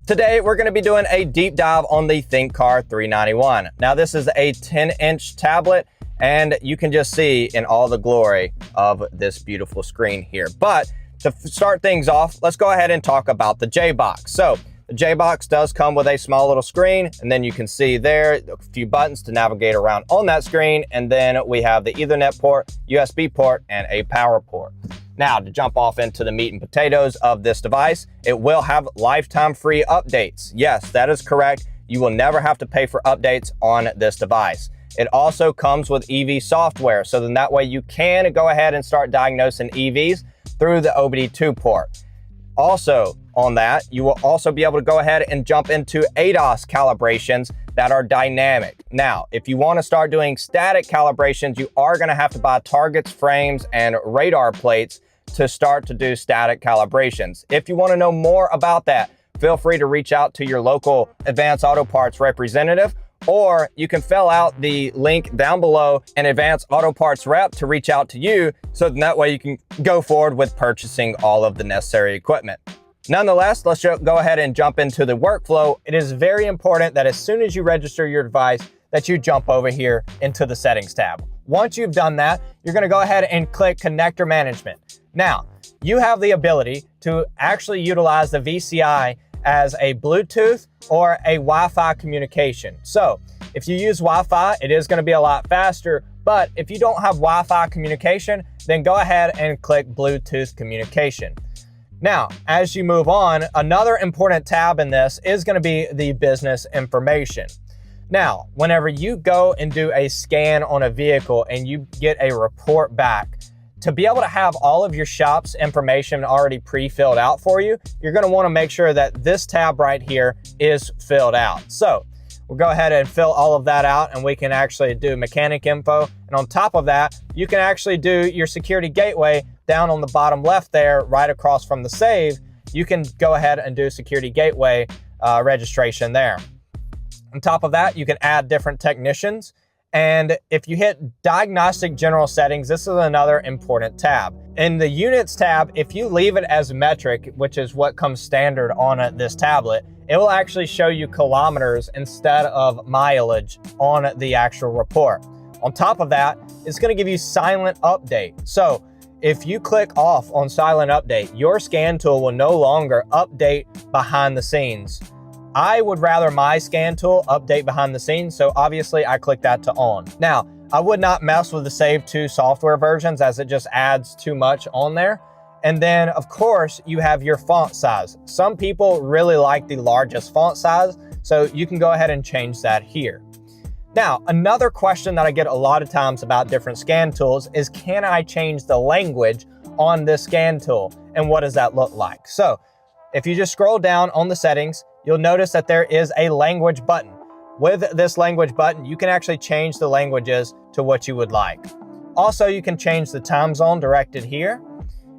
Today, we're going to be doing a deep dive on the Thinkcar 391. Now, this is a 10-inch tablet, and you can just see in all the glory of this beautiful screen here. But to start things off, let's go ahead and talk about the J-Box. So, the J-Box does come with a small little screen, and then you can see there a few buttons to navigate around on that screen, and then we have the Ethernet port, USB port, and a power port. Now, to jump off into the meat and potatoes of this device, it will have lifetime free updates. Yes, that is correct. You will never have to pay for updates on this device. It also comes with ADASSoftware, so then that way you can go ahead and start diagnosing EVs through the OBD2 port. Also, on that, you will also be able to go ahead and jump into ADAS calibrations that are dynamic. Now, if you want to start doing static calibrations, you are going to have to buy targets, frames, and radar plates to start to do static calibrations. If you want to know more about that, feel free to reach out to your local Advanced Auto Parts representative, or you can fill out the link down below an Advanced Auto Parts rep to reach out to you, so that way you can go forward with purchasing all of the necessary equipment. Nonetheless, let's go ahead and jump into the workflow. It is very important that as soon as you register your device, that you jump over here into the settings tab. Once you've done that, you're going to go ahead and click connector management. Now, you have the ability to actually utilize the VCI as a Bluetooth or a Wi-Fi communication. So if you use Wi-Fi, it is going to be a lot faster, but if you don't have Wi-Fi communication, then go ahead and click Bluetooth communication. Now, as you move on, another important tab in this is going to be the business information. Now, whenever you go and do a scan on a vehicle and you get a report back, to be able to have all of your shop's information already pre-filled out for you, you're going to want to make sure that this tab right here is filled out. So we'll go ahead and fill all of that out, and we can actually do mechanic info. And on top of that, you can actually do your security gateway down on the bottom left there, right across from the save. You can go ahead and do security gateway registration there. On top of that, you can add different technicians. And if you hit diagnostic general settings, this is another important tab. In the units tab, if you leave it as metric, which is what comes standard on this tablet, it will actually show you kilometers instead of mileage on the actual report. On top of that, it's going to give you silent update. So if you click off on silent update, your scan tool will no longer update behind the scenes. I would rather my scan tool update behind the scenes, so obviously I click that to on. Now, I would not mess with the Save To software versions, as it just adds too much on there. And then, of course, you have your font size. Some people really like the largest font size, so you can go ahead and change that here. Now, another question that I get a lot of times about different scan tools is, can I change the language on this scan tool? And what does that look like? So if you just scroll down on the settings, you'll notice that there is a language button. With this language button, you can actually change the languages to what you would like. Also, you can change the time zone directed here,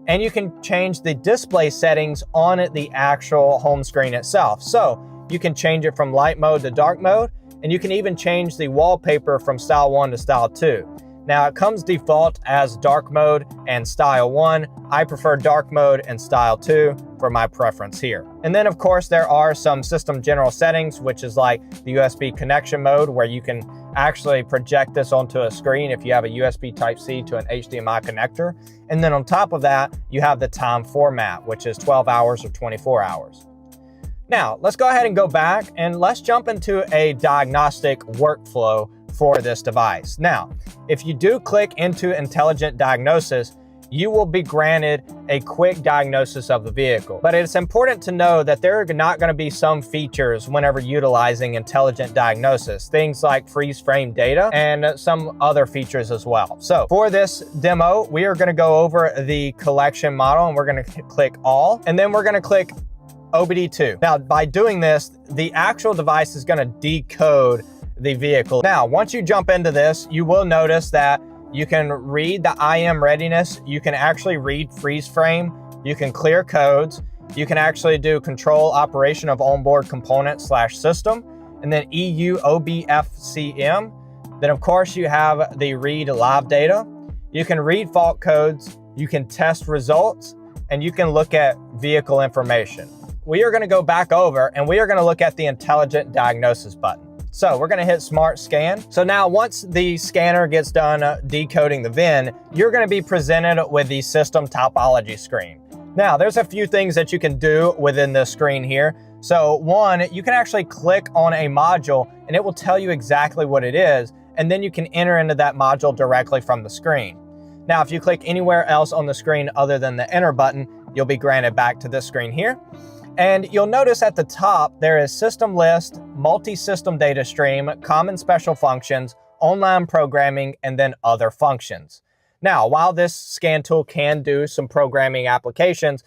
and you can change the display settings on the actual home screen itself. So you can change it from light mode to dark mode, and you can even change the wallpaper from style 1 to style 2. Now, it comes default as dark mode and style 1. I prefer dark mode and style 2 for my preference here. And then, of course, there are some system general settings, which is like the USB connection mode, where you can actually project this onto a screen if you have a USB Type-C to an HDMI connector. And then on top of that, you have the time format, which is 12 hours or 24 hours. Now, let's go ahead and go back and let's jump into a diagnostic workflow for this device. Now, if you do click into Intelligent Diagnosis, you will be granted a quick diagnosis of the vehicle. But it's important to know that there are not going to be some features whenever utilizing Intelligent Diagnosis, things like freeze frame data and some other features as well. So for this demo, we are going to go over the collection model, and we're going to click All, and then we're going to click OBD2. Now, by doing this, the actual device is going to decode the vehicle. Now, once you jump into this, you will notice that you can read the IM readiness. You can actually read freeze frame. You can clear codes. You can actually do control operation of onboard component / system, and then EU OBFCM. Then, of course, you have the read live data. You can read fault codes. You can test results, and you can look at vehicle information. we are going to go back over and we are going to look at the intelligent diagnosis button. So we're going to hit Smart Scan. So now once the scanner gets done decoding the VIN, you're going to be presented with the system topology screen. Now there's a few things that you can do within this screen here. So one, you can actually click on a module and it will tell you exactly what it is, and then you can enter into that module directly from the screen. Now if you click anywhere else on the screen other than the enter button, you'll be granted back to this screen here. And you'll notice at the top, there is system list, multi-system data stream, common special functions, online programming, and then other functions. Now, while this scan tool can do some programming applications,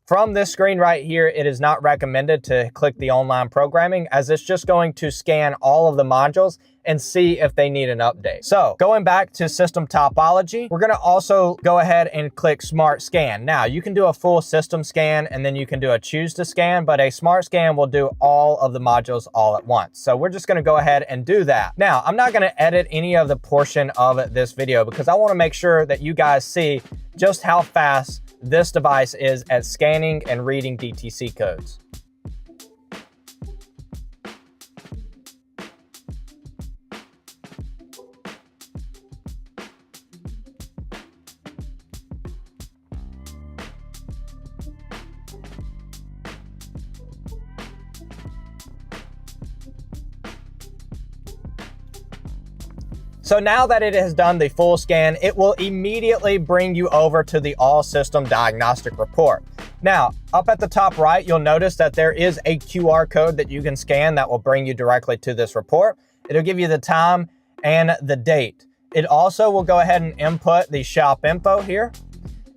from this screen right here, it is not recommended to click the online programming, as it's just going to scan all of the modules and see if they need an update. So going back to system topology, we're going to also go ahead and click Smart Scan. Now you can do a full system scan and then you can do a choose to scan, but a Smart Scan will do all of the modules all at once. So we're just going to go ahead and do that. Now I'm not going to edit any of the portion of this video because I want to make sure that you guys see just how fast this device is at scanning and reading DTC codes. So now that it has done the full scan, it will immediately bring you over to the all system diagnostic report. Now, up at the top right, you'll notice that there is a QR code that you can scan that will bring you directly to this report. It'll give you the time and the date. It also will go ahead and input the shop info here.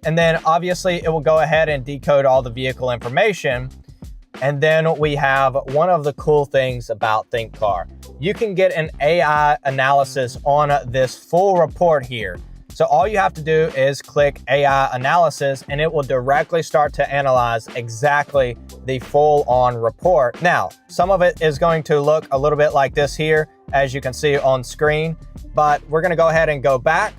And then obviously it will go ahead and decode all the vehicle information. And then we have one of the cool things about Thinkcar. You can get an AI analysis on this full report here. So all you have to do is click AI analysis and it will directly start to analyze exactly the full on report. Now, some of it is going to look a little bit like this here, as you can see on screen, but we're gonna go ahead and go back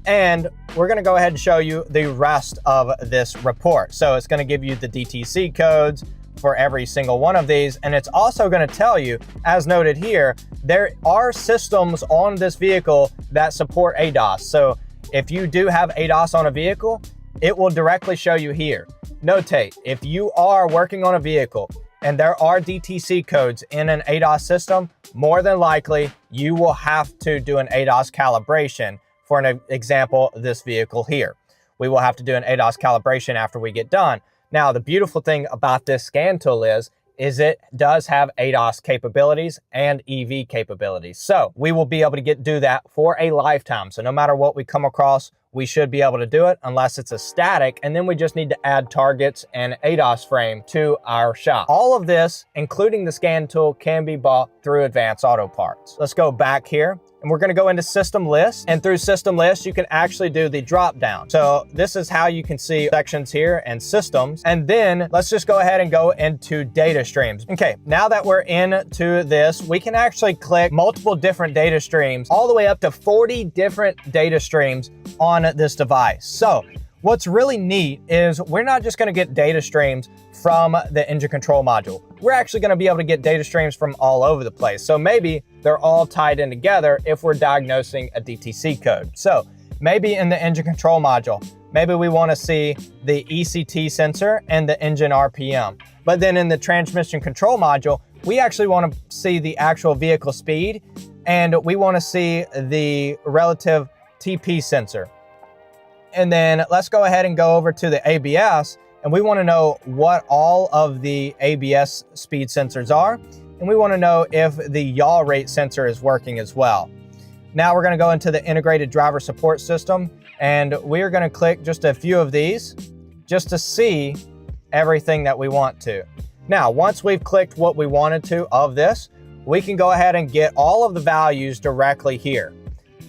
and we're gonna go ahead and show you the rest of this report. So it's gonna give you the DTC codes for every single one of these. And it's also going to tell you, as noted here, there are systems on this vehicle that support ADAS. So if you do have ADAS on a vehicle, it will directly show you here. Notate, if you are working on a vehicle and there are DTC codes in an ADAS system, more than likely you will have to do an ADAS calibration. For an example, this vehicle here. We will have to do an ADAS calibration after we get done. Now, the beautiful thing about this scan tool is it does have ADAS capabilities and EV capabilities. So we will be able to do that for a lifetime. So no matter what we come across, we should be able to do it unless it's a static. And then we just need to add targets and ADAS frame to our shop. All of this, including the scan tool, can be bought through Advanced Auto Parts. Let's go back here. And we're going to go into system list, and through system list, you can actually do the drop down. So this is how you can see sections here and systems. And then let's just go ahead and go into data streams. Okay, now that we're into this, we can actually click multiple different data streams, all the way up to 40 different data streams on this device. So what's really neat is we're not just going to get data streams from the engine control module. We're actually going to be able to get data streams from all over the place. So maybe they're all tied in together if we're diagnosing a DTC code. So maybe in the engine control module, maybe we want to see the ECT sensor and the engine RPM. But then in the transmission control module, we actually want to see the actual vehicle speed, and we want to see the relative TP sensor. And then let's go ahead and go over to the ABS, and we want to know what all of the ABS speed sensors are. And we want to know if the yaw rate sensor is working as well. Now we're going to go into the integrated driver support system, and we're going to click just a few of these just to see everything that we want to. Now, once we've clicked what we wanted to of this, we can go ahead and get all of the values directly here.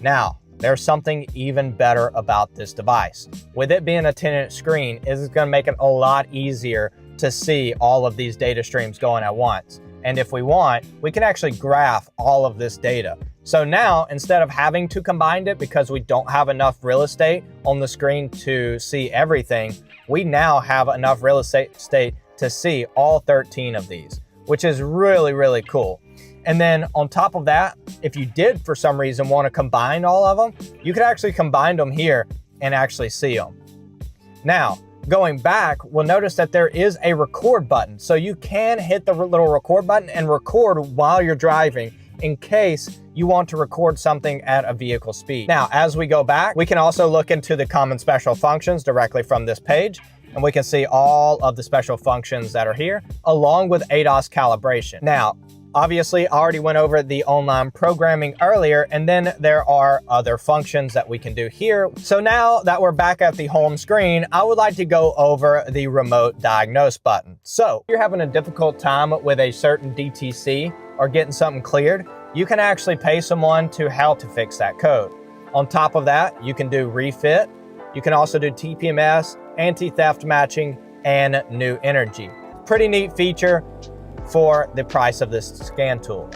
Now, there's something even better about this device. With it being a 10-inch screen, it's going to make it a lot easier to see all of these data streams going at once. And if we want, we can actually graph all of this data. So now, instead of having to combine it because we don't have enough real estate on the screen to see everything, we now have enough real estate to see all 13 of these, which is really, really cool. And then on top of that, if you did for some reason want to combine all of them, you could actually combine them here and actually see them. Now, going back, we'll notice that there is a record button. So you can hit the little record button and record while you're driving in case you want to record something at a vehicle speed. Now, as we go back, we can also look into the common special functions directly from this page, and we can see all of the special functions that are here, along with ADAS calibration. Now, obviously, I already went over the online programming earlier, and then there are other functions that we can do here. So now that we're back at the home screen, I would like to go over the remote diagnose button. So if you're having a difficult time with a certain DTC or getting something cleared, you can actually pay someone to help to fix that code. On top of that, you can do refit. You can also do TPMS, anti-theft matching, and new energy. Pretty neat feature for the price of this scan tool.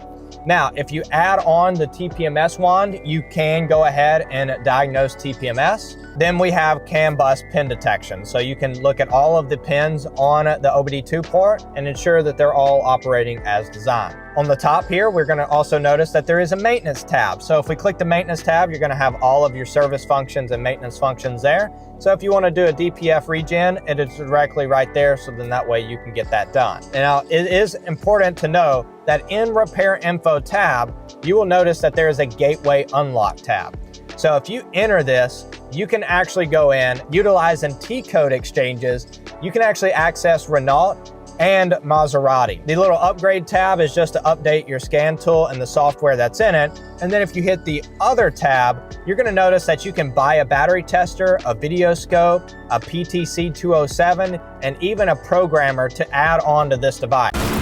Now, if you add on the TPMS wand, you can go ahead and diagnose TPMS. Then we have CAN bus pin detection. So you can look at all of the pins on the OBD2 port and ensure that they're all operating as designed. On the top here, we're going to also notice that there is a maintenance tab. So if we click the maintenance tab, you're going to have all of your service functions and maintenance functions there. So if you want to do a DPF regen, it is directly right there. So then that way you can get that done. Now, it is important to know that in Repair Info tab, you will notice that there is a Gateway Unlock tab. So if you enter this, you can actually go in, utilizing T-code exchanges, you can actually access Renault and Maserati. The little upgrade tab is just to update your scan tool and the software that's in it. And then if you hit the other tab, you're gonna notice that you can buy a battery tester, a video scope, a PTC 207, and even a programmer to add on to this device.